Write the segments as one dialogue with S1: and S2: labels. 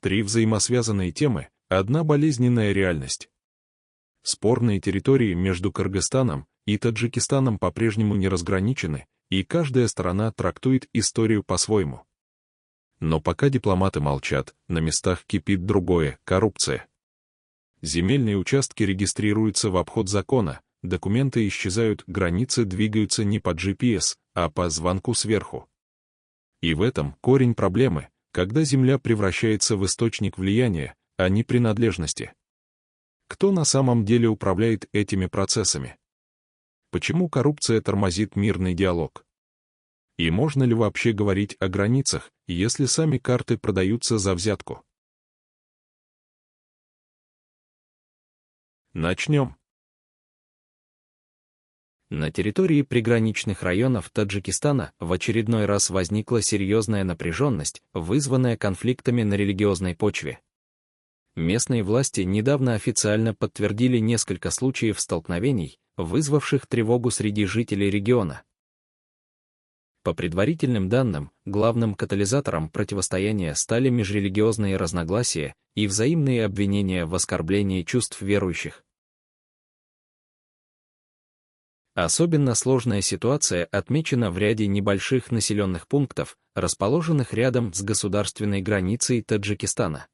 S1: Три взаимосвязанные темы, одна болезненная реальность. Спорные территории между Кыргызстаном и Таджикистаном по-прежнему не разграничены, и каждая сторона трактует историю по-своему. Но пока дипломаты молчат, на местах кипит другое — коррупция. Земельные участки регистрируются в обход закона, документы исчезают, границы двигаются не по GPS, а по звонку сверху. И в этом корень проблемы, когда земля превращается в источник влияния, а не принадлежности. Кто на самом деле управляет этими процессами? Почему коррупция тормозит мирный диалог? И можно ли вообще говорить о границах, если сами карты продаются за взятку? Начнем.
S2: На территории приграничных районов Таджикистана в очередной раз возникла серьезная напряженность, вызванная конфликтами на религиозной почве. Местные власти недавно официально подтвердили несколько случаев столкновений, вызвавших тревогу среди жителей региона. По предварительным данным, главным катализатором противостояния стали межрелигиозные разногласия и взаимные обвинения в оскорблении чувств верующих. Особенно сложная ситуация отмечена в ряде небольших населенных пунктов, расположенных рядом с государственной границей Таджикистана.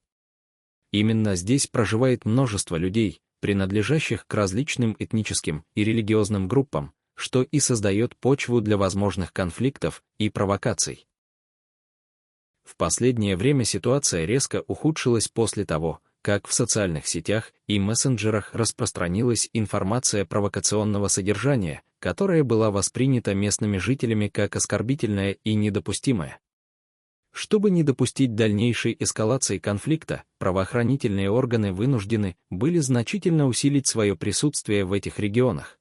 S2: Именно здесь проживает множество людей, принадлежащих к различным этническим и религиозным группам, что и создает почву для возможных конфликтов и провокаций. В последнее время ситуация резко ухудшилась после того, как в социальных сетях и мессенджерах распространилась информация провокационного содержания, которая была воспринята местными жителями как оскорбительная и недопустимая. Чтобы не допустить дальнейшей эскалации конфликта, правоохранительные органы вынуждены были значительно усилить свое присутствие в этих регионах.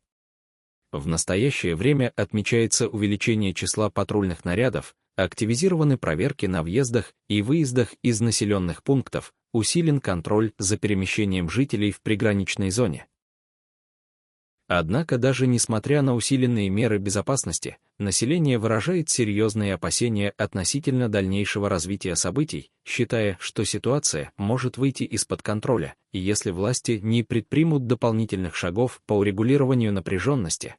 S2: В настоящее время отмечается увеличение числа патрульных нарядов, активизированы проверки на въездах и выездах из населенных пунктов, усилен контроль за перемещением жителей в приграничной зоне. Однако даже несмотря на усиленные меры безопасности, население выражает серьезные опасения относительно дальнейшего развития событий, считая, что ситуация может выйти из-под контроля, если власти не предпримут дополнительных шагов по урегулированию напряженности.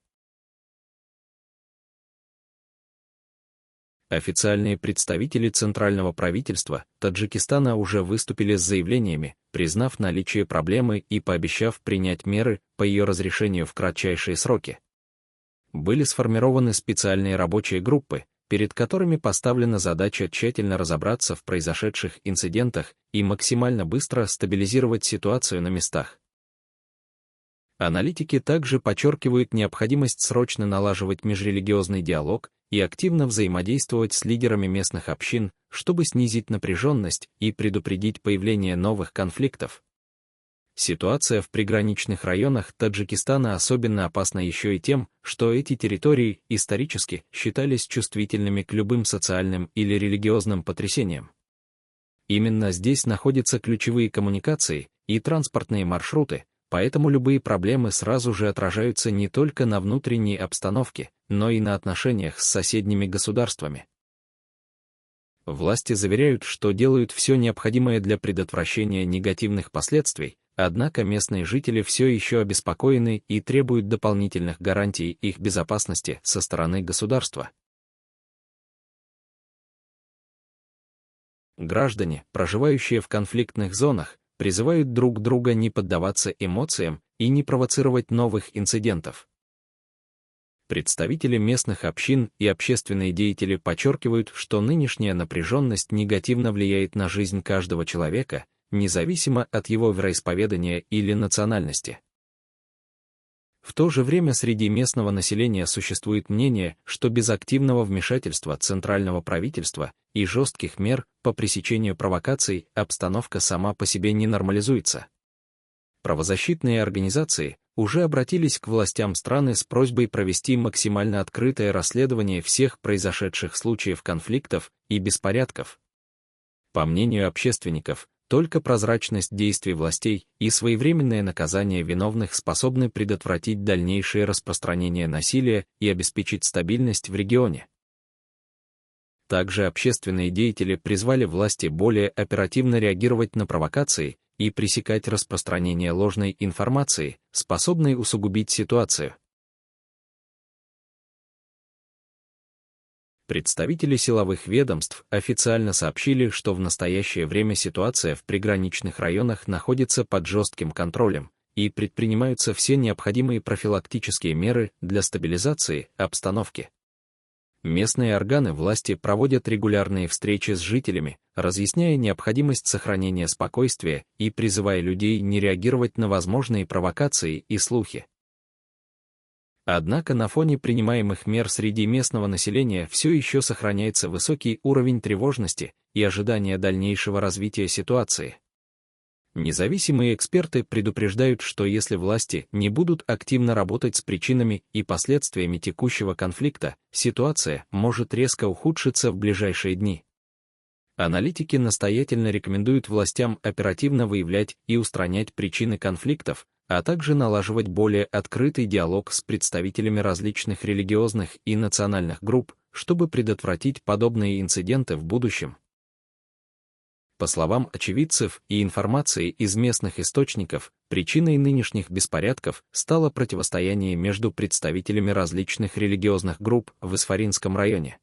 S2: Официальные представители центрального правительства Таджикистана уже выступили с заявлениями, признав наличие проблемы и пообещав принять меры по ее разрешению в кратчайшие сроки. Были сформированы специальные рабочие группы, перед которыми поставлена задача тщательно разобраться в произошедших инцидентах и максимально быстро стабилизировать ситуацию на местах. Аналитики также подчеркивают необходимость срочно налаживать межрелигиозный диалог и активно взаимодействовать с лидерами местных общин, чтобы снизить напряженность и предупредить появление новых конфликтов. Ситуация в приграничных районах Таджикистана особенно опасна еще и тем, что эти территории исторически считались чувствительными к любым социальным или религиозным потрясениям. Именно здесь находятся ключевые коммуникации и транспортные маршруты, поэтому любые проблемы сразу же отражаются не только на внутренней обстановке, но и на отношениях с соседними государствами. Власти заверяют, что делают все необходимое для предотвращения негативных последствий, однако местные жители все еще обеспокоены и требуют дополнительных гарантий их безопасности со стороны государства. Граждане, проживающие в конфликтных зонах, призывают друг друга не поддаваться эмоциям и не провоцировать новых инцидентов. Представители местных общин и общественные деятели подчеркивают, что нынешняя напряженность негативно влияет на жизнь каждого человека, независимо от его вероисповедания или национальности. В то же время среди местного населения существует мнение, что без активного вмешательства центрального правительства и жестких мер по пресечению провокаций обстановка сама по себе не нормализуется. Правозащитные организации уже обратились к властям страны с просьбой провести максимально открытое расследование всех произошедших случаев конфликтов и беспорядков. По мнению общественников, только прозрачность действий властей и своевременное наказание виновных способны предотвратить дальнейшее распространение насилия и обеспечить стабильность в регионе. Также общественные деятели призвали власти более оперативно реагировать на провокации и пресекать распространение ложной информации, способной усугубить ситуацию. Представители силовых ведомств официально сообщили, что в настоящее время ситуация в приграничных районах находится под жестким контролем, и предпринимаются все необходимые профилактические меры для стабилизации обстановки. Местные органы власти проводят регулярные встречи с жителями, разъясняя необходимость сохранения спокойствия и призывая людей не реагировать на возможные провокации и слухи. Однако на фоне принимаемых мер среди местного населения все еще сохраняется высокий уровень тревожности и ожидания дальнейшего развития ситуации. Независимые эксперты предупреждают, что если власти не будут активно работать с причинами и последствиями текущего конфликта, ситуация может резко ухудшиться в ближайшие дни. Аналитики настоятельно рекомендуют властям оперативно выявлять и устранять причины конфликтов, а также налаживать более открытый диалог с представителями различных религиозных и национальных групп, чтобы предотвратить подобные инциденты в будущем. По словам очевидцев и информации из местных источников, причиной нынешних беспорядков стало противостояние между представителями различных религиозных групп в Исфаринском районе.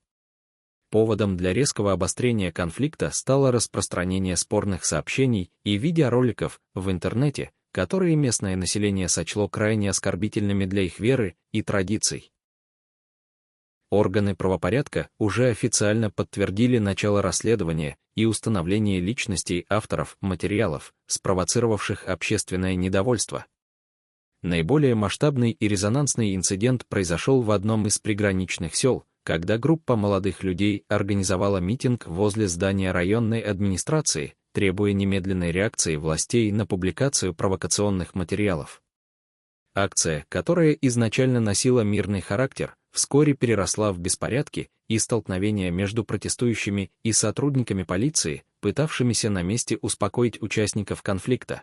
S2: Поводом для резкого обострения конфликта стало распространение спорных сообщений и видеороликов в интернете, которые местное население сочло крайне оскорбительными для их веры и традиций. Органы правопорядка уже официально подтвердили начало расследования и установление личностей авторов материалов, спровоцировавших общественное недовольство. Наиболее масштабный и резонансный инцидент произошел в одном из приграничных сел, когда группа молодых людей организовала митинг возле здания районной администрации, требуя немедленной реакции властей на публикацию провокационных материалов. Акция, которая изначально носила мирный характер, вскоре переросла в беспорядки и столкновения между протестующими и сотрудниками полиции, пытавшимися на месте успокоить участников конфликта.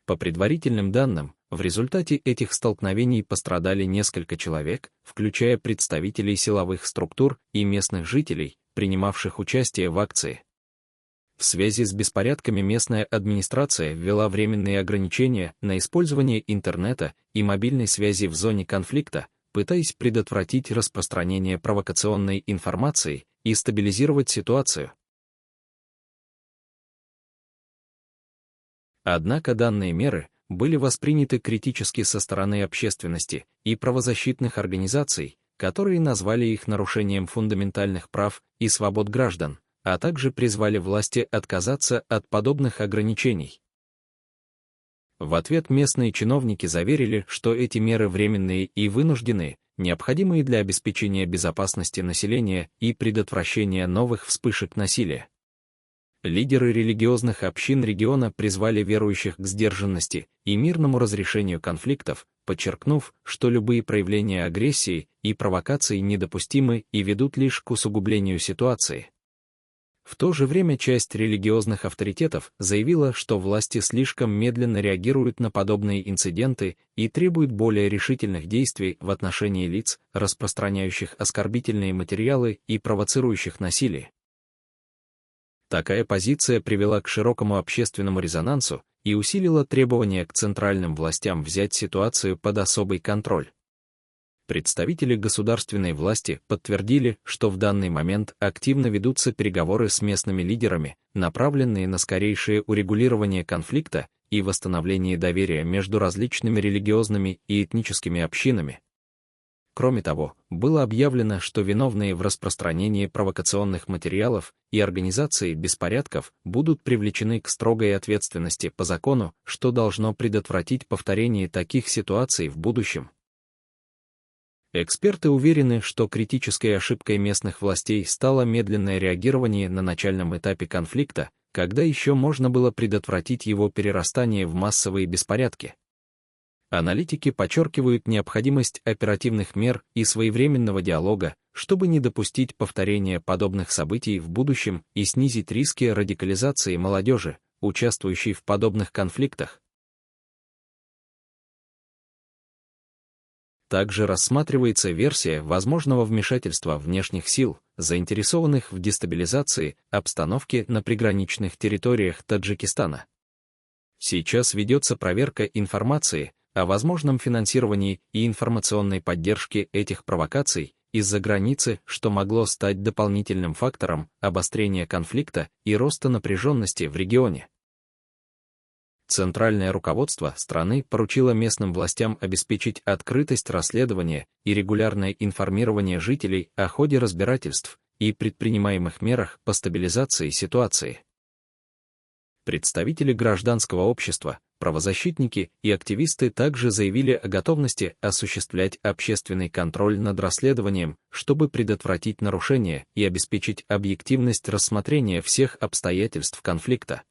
S2: По предварительным данным, в результате этих столкновений пострадали несколько человек, включая представителей силовых структур и местных жителей, принимавших участие в акции. В связи с беспорядками местная администрация ввела временные ограничения на использование интернета и мобильной связи в зоне конфликта, пытаясь предотвратить распространение провокационной информации и стабилизировать ситуацию. Однако данные меры были восприняты критически со стороны общественности и правозащитных организаций, которые назвали их нарушением фундаментальных прав и свобод граждан, а также призвали власти отказаться от подобных ограничений. В ответ местные чиновники заверили, что эти меры временные и вынужденные, необходимые для обеспечения безопасности населения и предотвращения новых вспышек насилия. Лидеры религиозных общин региона призвали верующих к сдержанности и мирному разрешению конфликтов, подчеркнув, что любые проявления агрессии и провокаций недопустимы и ведут лишь к усугублению ситуации. В то же время часть религиозных авторитетов заявила, что власти слишком медленно реагируют на подобные инциденты и требуют более решительных действий в отношении лиц, распространяющих оскорбительные материалы и провоцирующих насилие. Такая позиция привела к широкому общественному резонансу и усилила требования к центральным властям взять ситуацию под особый контроль. Представители государственной власти подтвердили, что в данный момент активно ведутся переговоры с местными лидерами, направленные на скорейшее урегулирование конфликта и восстановление доверия между различными религиозными и этническими общинами. Кроме того, было объявлено, что виновные в распространении провокационных материалов и организации беспорядков будут привлечены к строгой ответственности по закону, что должно предотвратить повторение таких ситуаций в будущем. Эксперты уверены, что критической ошибкой местных властей стало медленное реагирование на начальном этапе конфликта, когда еще можно было предотвратить его перерастание в массовые беспорядки. Аналитики подчеркивают необходимость оперативных мер и своевременного диалога, чтобы не допустить повторения подобных событий в будущем и снизить риски радикализации молодежи, участвующей в подобных конфликтах. Также рассматривается версия возможного вмешательства внешних сил, заинтересованных в дестабилизации обстановки на приграничных территориях Таджикистана. Сейчас ведется проверка информации о возможном финансировании и информационной поддержке этих провокаций из-за границы, что могло стать дополнительным фактором обострения конфликта и роста напряженности в регионе. Центральное руководство страны поручило местным властям обеспечить открытость расследования и регулярное информирование жителей о ходе разбирательств и предпринимаемых мерах по стабилизации ситуации. Представители гражданского общества, правозащитники и активисты также заявили о готовности осуществлять общественный контроль над расследованием, чтобы предотвратить нарушения и обеспечить объективность рассмотрения всех обстоятельств конфликта.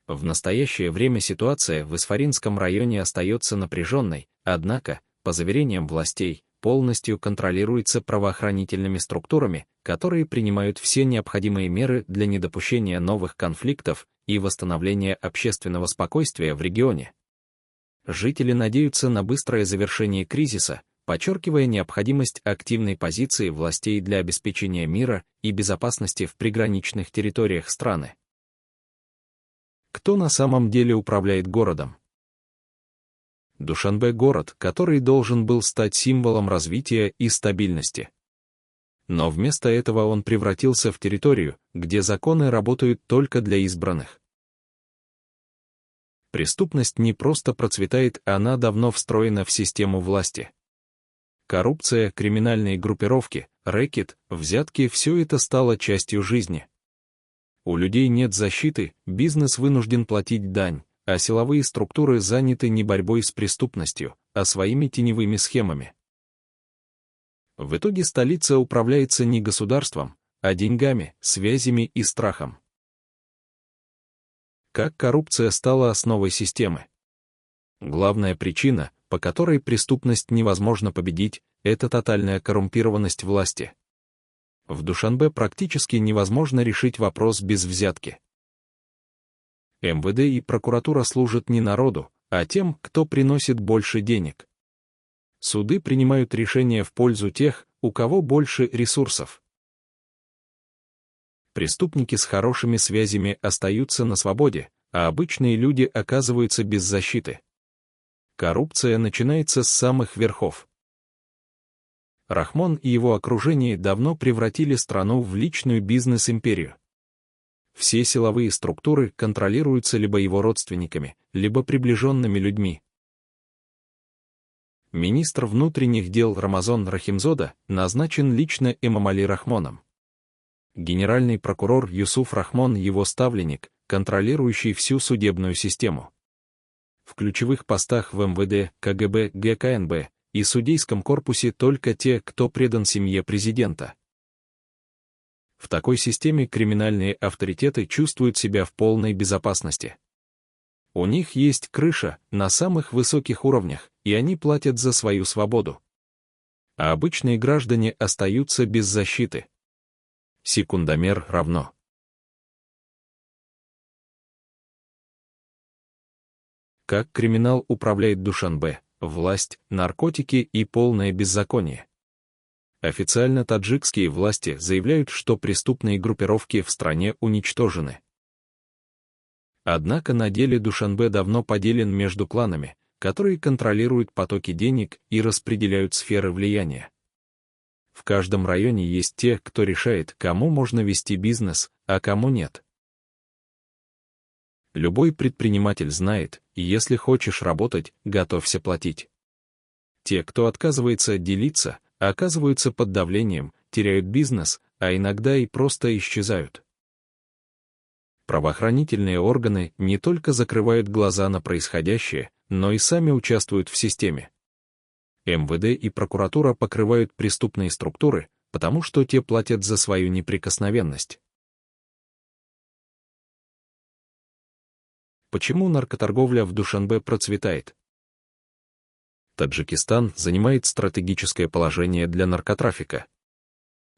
S2: В настоящее время ситуация в Исфаринском районе остается напряженной, однако, по заверениям властей, полностью контролируется правоохранительными структурами, которые принимают все необходимые меры для недопущения новых конфликтов и восстановления общественного спокойствия в регионе. Жители надеются на быстрое завершение кризиса, подчеркивая необходимость активной позиции властей для обеспечения мира и безопасности в приграничных территориях страны. Кто на самом деле управляет городом? Душанбе — город, который должен был стать символом развития и стабильности. Но вместо этого он превратился в территорию, где законы работают только для избранных. Преступность не просто процветает, она давно встроена в систему власти. Коррупция, криминальные группировки, рэкет, взятки — все это стало частью жизни. У людей нет защиты, бизнес вынужден платить дань, а силовые структуры заняты не борьбой с преступностью, а своими теневыми схемами. В итоге столица управляется не государством, а деньгами, связями и страхом. Как коррупция стала основой системы? Главная причина, по которой преступность невозможно победить, это тотальная коррумпированность власти. В Душанбе практически невозможно решить вопрос без взятки. МВД и прокуратура служат не народу, а тем, кто приносит больше денег. Суды принимают решения в пользу тех, у кого больше ресурсов. Преступники с хорошими связями остаются на свободе, а обычные люди оказываются без защиты. Коррупция начинается с самых верхов. Рахмон и его окружение давно превратили страну в личную бизнес-империю. Все силовые структуры контролируются либо его родственниками, либо приближенными людьми. Министр внутренних дел Рамазан Рахимзода назначен лично Эмомали Рахмоном. Генеральный прокурор Юсуф Рахмон — его ставленник, контролирующий всю судебную систему. В ключевых постах в МВД, КГБ, ГКНБ и судейском корпусе только те, кто предан семье президента. В такой системе криминальные авторитеты чувствуют себя в полной безопасности. У них есть крыша на самых высоких уровнях, и они платят за свою свободу. А обычные граждане остаются без защиты. Секундомер равно. Как криминал управляет Душанбе? Власть, наркотики и полное беззаконие. Официально таджикские власти заявляют, что преступные группировки в стране уничтожены. Однако на деле Душанбе давно поделен между кланами, которые контролируют потоки денег и распределяют сферы влияния. В каждом районе есть те, кто решает, кому можно вести бизнес, а кому нет. Любой предприниматель знает, если хочешь работать, готовься платить. Те, кто отказывается делиться, оказываются под давлением, теряют бизнес, а иногда и просто исчезают. Правоохранительные органы не только закрывают глаза на происходящее, но и сами участвуют в системе. МВД и прокуратура покрывают преступные структуры, потому что те платят за свою неприкосновенность. Почему наркоторговля в Душанбе процветает? Таджикистан занимает стратегическое положение для наркотрафика.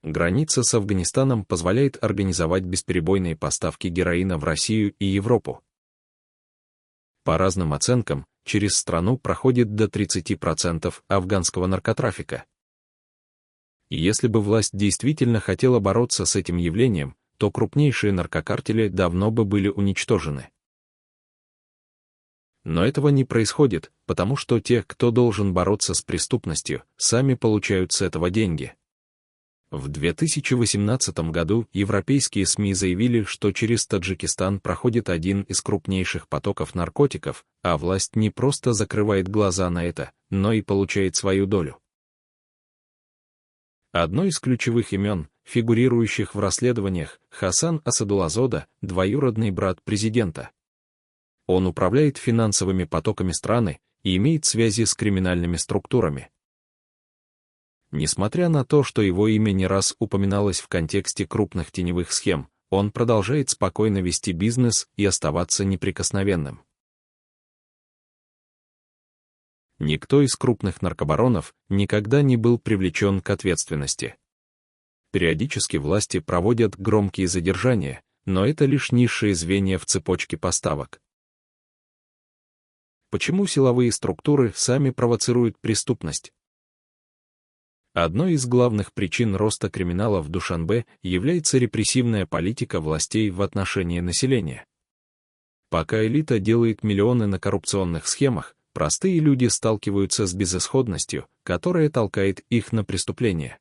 S2: Граница с Афганистаном позволяет организовать бесперебойные поставки героина в Россию и Европу. По разным оценкам, через страну проходит до 30% афганского наркотрафика. И если бы власть действительно хотела бороться с этим явлением, то крупнейшие наркокартели давно бы были уничтожены. Но этого не происходит, потому что те, кто должен бороться с преступностью, сами получают с этого деньги. В 2018 году европейские СМИ заявили, что через Таджикистан проходит один из крупнейших потоков наркотиков, а власть не просто закрывает глаза на это, но и получает свою долю. Одно из ключевых имен, фигурирующих в расследованиях, Хасан Асадулазода, двоюродный брат президента. Он управляет финансовыми потоками страны и имеет связи с криминальными структурами. Несмотря на то, что его имя не раз упоминалось в контексте крупных теневых схем, он продолжает спокойно вести бизнес и оставаться неприкосновенным. Никто из крупных наркобаронов никогда не был привлечен к ответственности. Периодически власти проводят громкие задержания, но это лишь низшие звенья в цепочке поставок. Почему силовые структуры сами провоцируют преступность? Одной из главных причин роста криминала в Душанбе является репрессивная политика властей в отношении населения. Пока элита делает миллионы на коррупционных схемах, простые люди сталкиваются с безысходностью, которая толкает их на преступления.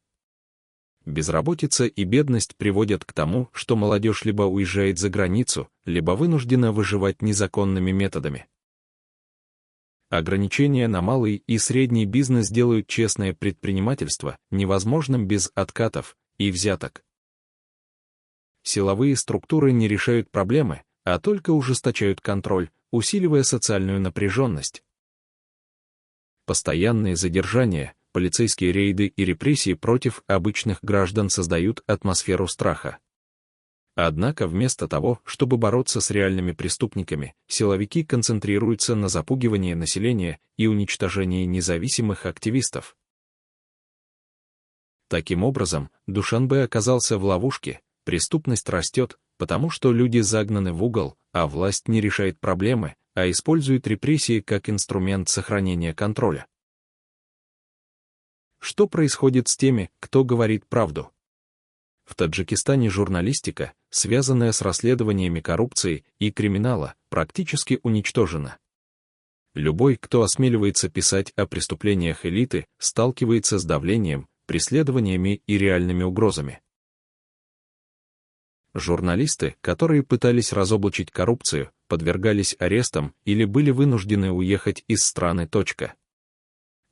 S2: Безработица и бедность приводят к тому, что молодежь либо уезжает за границу, либо вынуждена выживать незаконными методами. Ограничения на малый и средний бизнес делают честное предпринимательство невозможным без откатов и взяток. Силовые структуры не решают проблемы, а только ужесточают контроль, усиливая социальную напряженность. Постоянные задержания, полицейские рейды и репрессии против обычных граждан создают атмосферу страха. Однако вместо того, чтобы бороться с реальными преступниками, силовики концентрируются на запугивании населения и уничтожении независимых активистов. Таким образом, Душанбе оказался в ловушке, преступность растет, потому что люди загнаны в угол, а власть не решает проблемы, а использует репрессии как инструмент сохранения контроля. Что происходит с теми, кто говорит правду? В Таджикистане журналистика, связанная с расследованиями коррупции и криминала, практически уничтожена. Любой, кто осмеливается писать о преступлениях элиты, сталкивается с давлением, преследованиями и реальными угрозами. Журналисты, которые пытались разоблачить коррупцию, подвергались арестам или были вынуждены уехать из страны.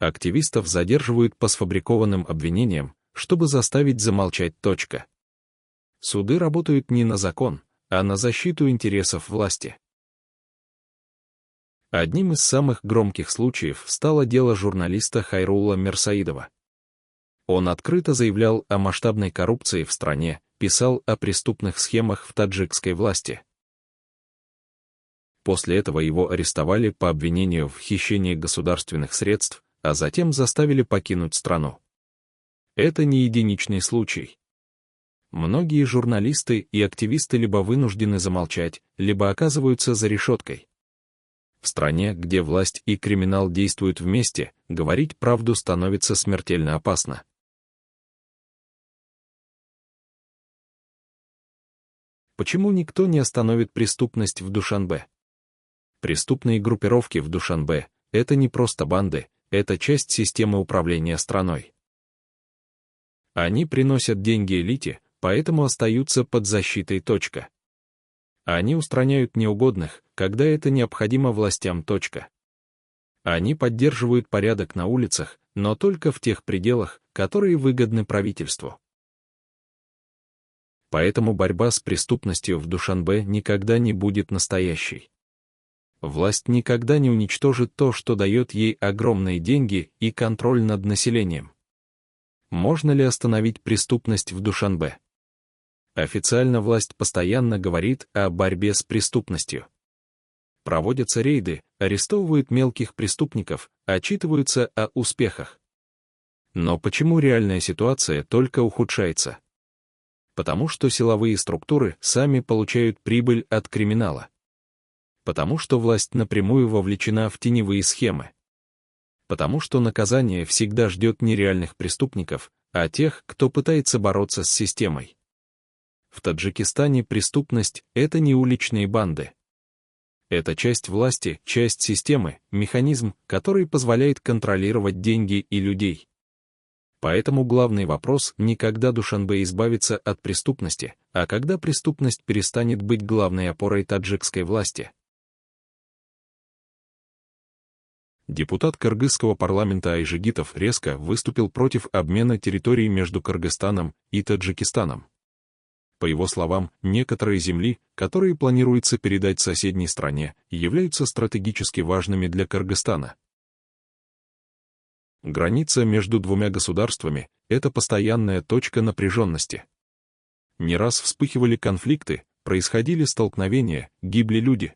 S2: Активистов задерживают по сфабрикованным обвинениям, чтобы заставить замолчать. Суды работают не на закон, а на защиту интересов власти. Одним из самых громких случаев стало дело журналиста Хайрулла Мирсаидова. Он открыто заявлял о масштабной коррупции в стране, писал о преступных схемах в таджикской власти. После этого его арестовали по обвинению в хищении государственных средств, а затем заставили покинуть страну. Это не единичный случай. Многие журналисты и активисты либо вынуждены замолчать, либо оказываются за решеткой. В стране, где власть и криминал действуют вместе, говорить правду становится смертельно опасно. Почему никто не остановит преступность в Душанбе? Преступные группировки в Душанбе — это не просто банды, это часть системы управления страной. Они приносят деньги элите, поэтому остаются под защитой. Они устраняют неугодных, когда это необходимо властям. Они поддерживают порядок на улицах, но только в тех пределах, которые выгодны правительству. Поэтому борьба с преступностью в Душанбе никогда не будет настоящей. Власть никогда не уничтожит то, что дает ей огромные деньги и контроль над населением. Можно ли остановить преступность в Душанбе? Официально власть постоянно говорит о борьбе с преступностью. Проводятся рейды, арестовывают мелких преступников, отчитываются о успехах. Но почему реальная ситуация только ухудшается? Потому что силовые структуры сами получают прибыль от криминала. Потому что власть напрямую вовлечена в теневые схемы. Потому что наказание всегда ждет не реальных преступников, а тех, кто пытается бороться с системой. В Таджикистане преступность — это не уличные банды. Это часть власти, часть системы, механизм, который позволяет контролировать деньги и людей. Поэтому главный вопрос не когда Душанбе избавится от преступности, а когда преступность перестанет быть главной опорой таджикской власти.
S1: Депутат кыргызского парламента Айжигитов резко выступил против обмена территорий между Кыргызстаном и Таджикистаном. По его словам, некоторые земли, которые планируется передать соседней стране, являются стратегически важными для Кыргызстана. Граница между двумя государствами — это постоянная точка напряженности. Не раз вспыхивали конфликты, происходили столкновения, гибли люди.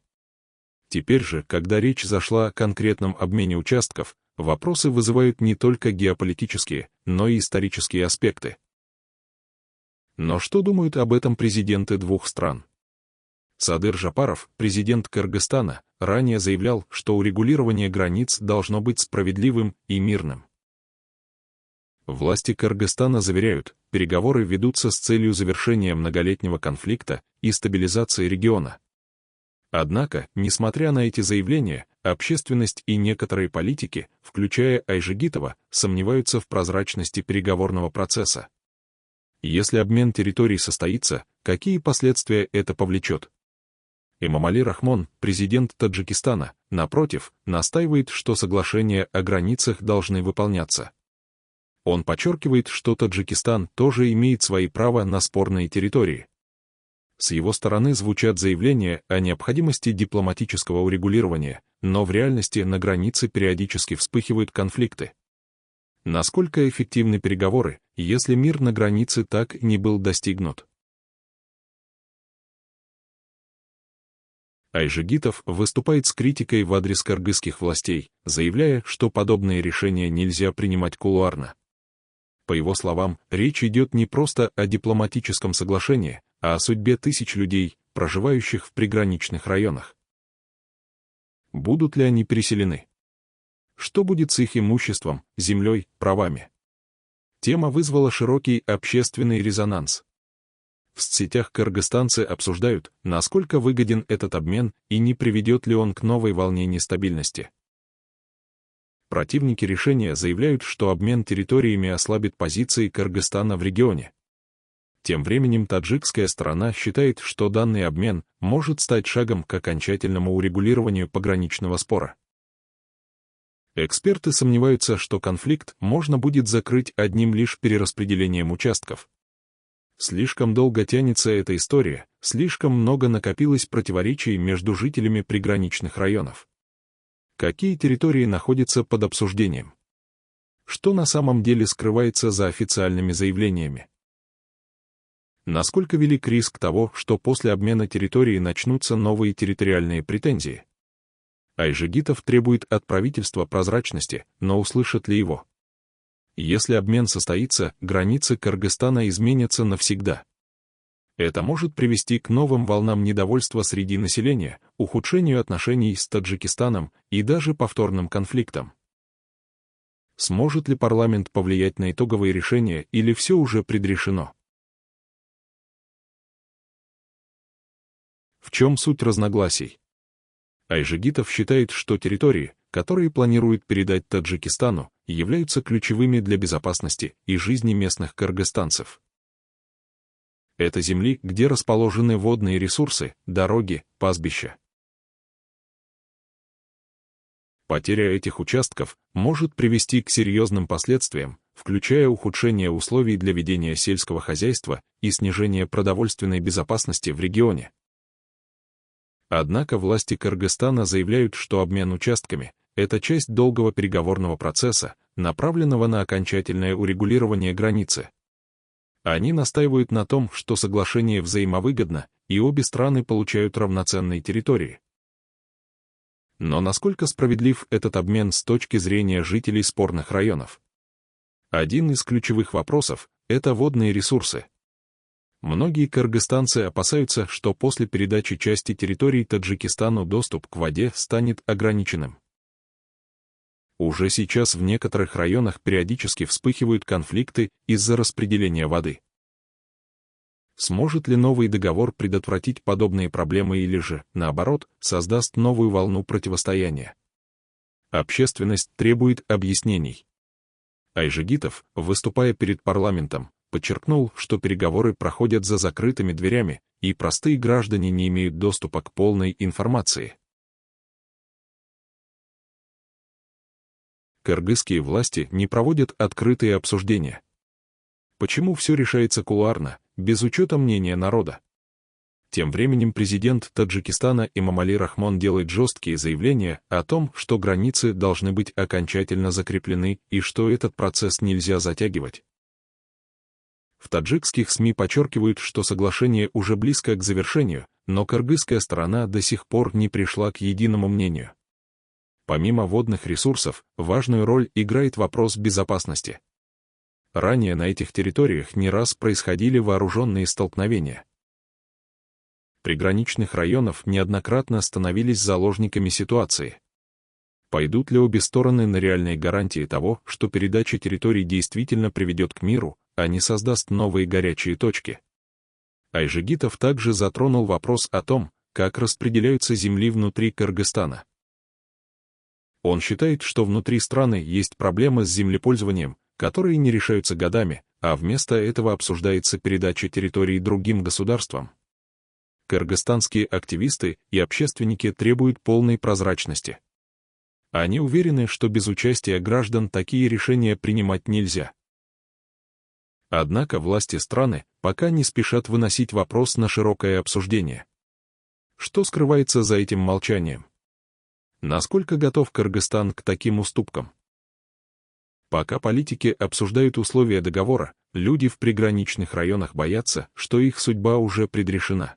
S1: Теперь же, когда речь зашла о конкретном обмене участков, вопросы вызывают не только геополитические, но и исторические аспекты. Но что думают об этом президенты двух стран? Садыр Жапаров, президент Кыргызстана, ранее заявлял, что урегулирование границ должно быть справедливым и мирным. Власти Кыргызстана заверяют, переговоры ведутся с целью завершения многолетнего конфликта и стабилизации региона. Однако, несмотря на эти заявления, общественность и некоторые политики, включая Айжигитова, сомневаются в прозрачности переговорного процесса. Если обмен территорий состоится, какие последствия это повлечет? Эмомали Рахмон, президент Таджикистана, напротив, настаивает, что соглашения о границах должны выполняться. Он подчеркивает, что Таджикистан тоже имеет свои права на спорные территории. С его стороны звучат заявления о необходимости дипломатического урегулирования, но в реальности на границе периодически вспыхивают конфликты. Насколько эффективны переговоры, если мир на границе так и не был достигнут? Айжигитов выступает с критикой в адрес кыргызских властей, заявляя, что подобные решения нельзя принимать кулуарно. По его словам, речь идет не просто о дипломатическом соглашении, а о судьбе тысяч людей, проживающих в приграничных районах. Будут ли они переселены? Что будет с их имуществом, землей, правами? Тема вызвала широкий общественный резонанс. В соцсетях кыргызстанцы обсуждают, насколько выгоден этот обмен и не приведет ли он к новой волне нестабильности. Противники решения заявляют, что обмен территориями ослабит позиции Кыргызстана в регионе. Тем временем таджикская сторона считает, что данный обмен может стать шагом к окончательному урегулированию пограничного спора. Эксперты сомневаются, что конфликт можно будет закрыть одним лишь перераспределением участков. Слишком долго тянется эта история, слишком много накопилось противоречий между жителями приграничных районов. Какие территории находятся под обсуждением? Что на самом деле скрывается за официальными заявлениями? Насколько велик риск того, что после обмена территории начнутся новые территориальные претензии? Айжигитов требует от правительства прозрачности, но услышат ли его? Если обмен состоится, границы Кыргызстана изменятся навсегда. Это может привести к новым волнам недовольства среди населения, ухудшению отношений с Таджикистаном и даже повторным конфликтам. Сможет ли парламент повлиять на итоговые решения или все уже предрешено? В чем суть разногласий? Айжигитов считает, что территории, которые планируют передать Таджикистану, являются ключевыми для безопасности и жизни местных кыргызстанцев. Это земли, где расположены водные ресурсы, дороги, пастбища. Потеря этих участков может привести к серьезным последствиям, включая ухудшение условий для ведения сельского хозяйства и снижение продовольственной безопасности в регионе. Однако власти Кыргызстана заявляют, что обмен участками — это часть долгого переговорного процесса, направленного на окончательное урегулирование границы. Они настаивают на том, что соглашение взаимовыгодно, и обе страны получают равноценные территории. Но насколько справедлив этот обмен с точки зрения жителей спорных районов? Один из ключевых вопросов — это водные ресурсы. Многие кыргызстанцы опасаются, что после передачи части территорий Таджикистану доступ к воде станет ограниченным. Уже сейчас в некоторых районах периодически вспыхивают конфликты из-за распределения воды. Сможет ли новый договор предотвратить подобные проблемы или же, наоборот, создаст новую волну противостояния? Общественность требует объяснений. Айжигитов, выступая перед парламентом, подчеркнул, что переговоры проходят за закрытыми дверями, и простые граждане не имеют доступа к полной информации. Кыргызские власти не проводят открытые обсуждения. Почему все решается кулуарно, без учета мнения народа? Тем временем президент Таджикистана Эмомали Рахмон делает жесткие заявления о том, что границы должны быть окончательно закреплены и что этот процесс нельзя затягивать. В таджикских СМИ подчеркивают, что соглашение уже близко к завершению, но кыргызская сторона до сих пор не пришла к единому мнению. Помимо водных ресурсов, важную роль играет вопрос безопасности. Ранее на этих территориях не раз происходили вооруженные столкновения. Приграничных районов неоднократно становились заложниками ситуации. Пойдут ли обе стороны на реальные гарантии того, что передача территорий действительно приведет к миру, а не создаст новые горячие точки? Айжигитов также затронул вопрос о том, как распределяются земли внутри Кыргызстана. Он считает, что внутри страны есть проблемы с землепользованием, которые не решаются годами, а вместо этого обсуждается передача территорий другим государствам. Кыргызстанские активисты и общественники требуют полной прозрачности. Они уверены, что без участия граждан такие решения принимать нельзя. Однако власти страны пока не спешат выносить вопрос на широкое обсуждение. Что скрывается за этим молчанием? Насколько готов Кыргызстан к таким уступкам? Пока политики обсуждают условия договора, люди в приграничных районах боятся, что их судьба уже предрешена.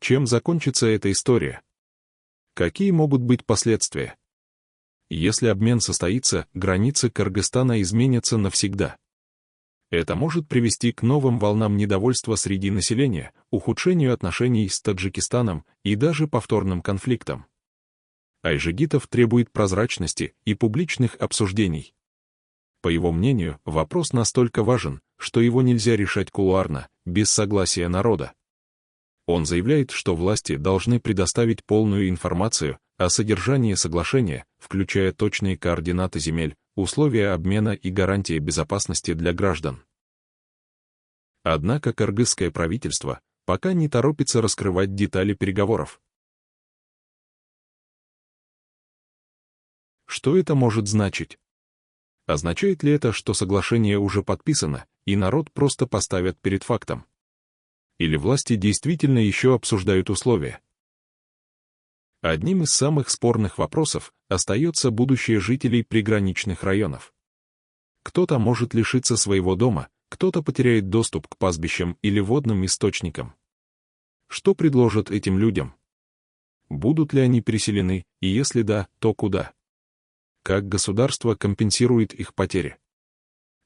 S1: Чем закончится эта история? Какие могут быть последствия? Если обмен состоится, границы Кыргызстана изменятся навсегда. Это может привести к новым волнам недовольства среди населения, ухудшению отношений с Таджикистаном и даже повторным конфликтам. Айжигитов требует прозрачности и публичных обсуждений. По его мнению, вопрос настолько важен, что его нельзя решать кулуарно, без согласия народа. Он заявляет, что власти должны предоставить полную информацию о содержании соглашения, включая точные координаты земель, условия обмена и гарантии безопасности для граждан. Однако кыргызское правительство пока не торопится раскрывать детали переговоров. Что это может значить? Означает ли это, что соглашение уже подписано, и народ просто поставят перед фактом? Или власти действительно еще обсуждают условия? Одним из самых спорных вопросов остается будущее жителей приграничных районов. Кто-то может лишиться своего дома, кто-то потеряет доступ к пастбищам или водным источникам. Что предложат этим людям? Будут ли они переселены, и если да, то куда? Как государство компенсирует их потери?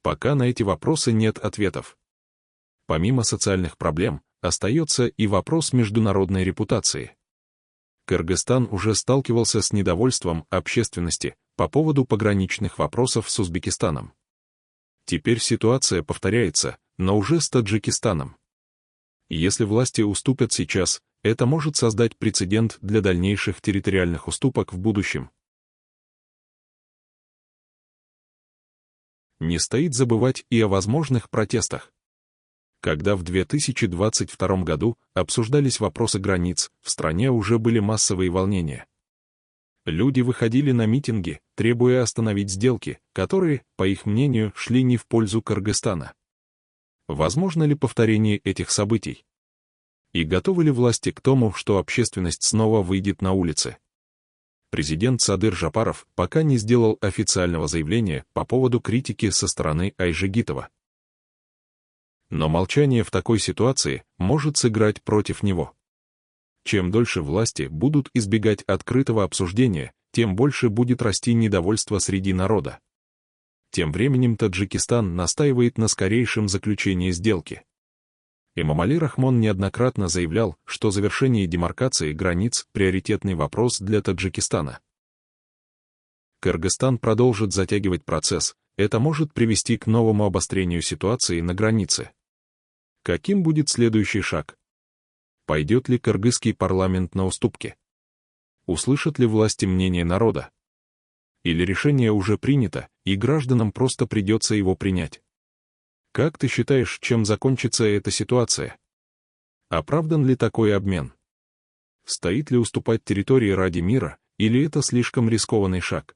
S1: Пока на эти вопросы нет ответов. Помимо социальных проблем, остается и вопрос международной репутации. Кыргызстан уже сталкивался с недовольством общественности по поводу пограничных вопросов с Узбекистаном. Теперь ситуация повторяется, но уже с Таджикистаном. Если власти уступят сейчас, это может создать прецедент для дальнейших территориальных уступок в будущем. Не стоит забывать и о возможных протестах. Когда в 2022 году обсуждались вопросы границ, в стране уже были массовые волнения. Люди выходили на митинги, требуя остановить сделки, которые, по их мнению, шли не в пользу Кыргызстана. Возможно ли повторение этих событий? И готовы ли власти к тому, что общественность снова выйдет на улицы? Президент Садыр Жапаров пока не сделал официального заявления по поводу критики со стороны Айжигитова. Но молчание в такой ситуации может сыграть против него. Чем дольше власти будут избегать открытого обсуждения, тем больше будет расти недовольство среди народа. Тем временем Таджикистан настаивает на скорейшем заключении сделки. Эмомали Рахмон неоднократно заявлял, что завершение демаркации границ – приоритетный вопрос для Таджикистана. Кыргызстан продолжит затягивать процесс, это может привести к новому обострению ситуации на границе. Каким будет следующий шаг? Пойдет ли кыргызский парламент на уступки? Услышат ли власти мнение народа? Или решение уже принято, и гражданам просто придется его принять? Как ты считаешь, чем закончится эта ситуация? Оправдан ли такой обмен? Стоит ли уступать территории ради мира, или это слишком рискованный шаг?